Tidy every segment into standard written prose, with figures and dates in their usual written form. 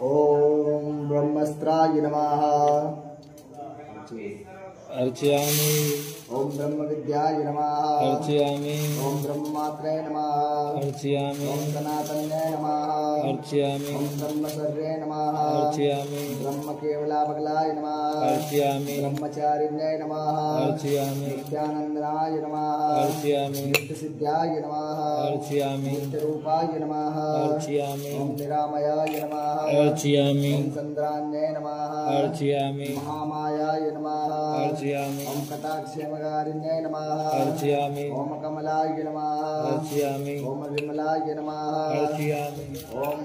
ओम ब्रह्मस्त्राय नमः। अर्चयामि। ओम ब्रह्म विद्याय नमः। अर्चयामि। ओम ब्रह्मात्रे नमः। अर्चयामि। ओम सनातन्ये नमः। अर्चयामि। ओम ब्रह्मचर्ये नमः। अर्चयामि। ब्रह्म केवलापगलाय नमः। अर्चयामि। ब्रह्मचारिण्ये नमः। अर्चयामि। नित्यानंदनाय नमः। अर्चयामि। नित्यसिद्धाय नमः। अर्चयामि। नित्यरूपाय नमः। अर्चयामि। ओम निरामयाय नमः। अर्चयामि। ओम चंद्रान्ये नमः। अर्चयामि। महामायाय नमः। अर्चयामि। ओम कटाक्षेमकारिण्ये नमः। अर्चयामि। ओम कमलाय नमः। अर्चयामि। ओम विमलाय नमः। अर्चयामि। ओम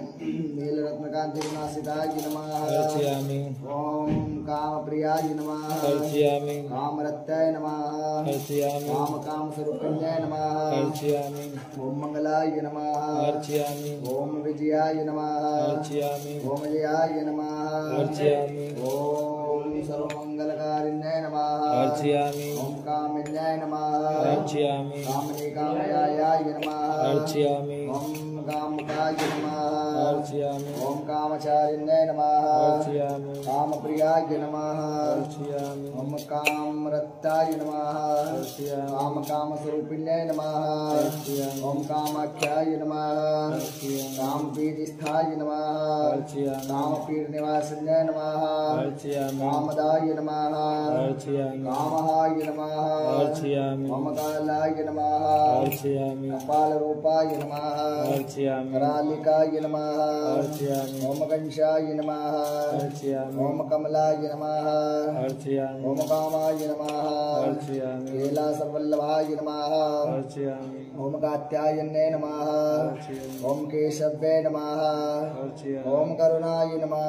नीलरत्नकान्तिविनाशिताय नमः। अर्चयामि। ओम कामप्रियाय नमः। अर्चयामि। कामरत्याय नमः। अर्चयामि। कामकामस्वरूपिण्ये नमः। अर्चयामि। ओम मंगलाय नमः। अर्चयामि। ओम विजयाय नमः। अर्चयामि। ओम जयाय नमः। अर्चयामि। ओम सर्वमंगलकारिण्ये नमः। अर्चयामि। ओम कामिन्याय नमः। अर्चयामि। कामने कामयाय नमः। अर्चयामि। ओम कामुकाय नमः। अर्चयामि। ओम कामचारिण्ये नमः। अर्चयामि। कामप्रियाय नमः। अर्चयामि। ओम कामरत्ताय नमः। अर्चयामि। कामकामस्वरूपिण्ये नमः। अर्चयामि। ओम कामाख्याय नमः। अर्चयामि। कामपीठस्थाय नमः। अर्चयामि। कामपीठनिवासिन्ये नमः। अर्चयामि। कामदाय नमः। अर्चयामि। कामहाय नमः। अर्चयामि। कामकालाय नमः। अर्चयामि। कपालरूपाय नमः। अर्चयामि। करालिकाय नमः। अर्चयामि। ओम कंशाय नमः। अर्चयामि। ओम कमलाय नमः। अर्चयामि। ओम कामाय नमः। अर्चयामि। कैलासवल्लभाय नमः। अर्चयामि। ओम कात्यायने नमः। अर्चयामि। ओम केशवे नमः। अर्चयामि। ओम करुणाय नमः।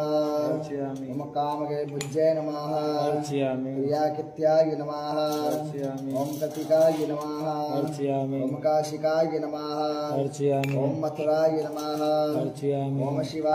अर्चयामि। ओम कामके भुज्ये नमः। अर्चयामि। प्रियाकृत्याय नमः। अर्चयामि। ओम कतिकाय नमः। अर्चयामि। ओम काशिकाय नमः। अर्चयामि। ओम मथुराय नमः। अर्चयामि। ओम शिवाय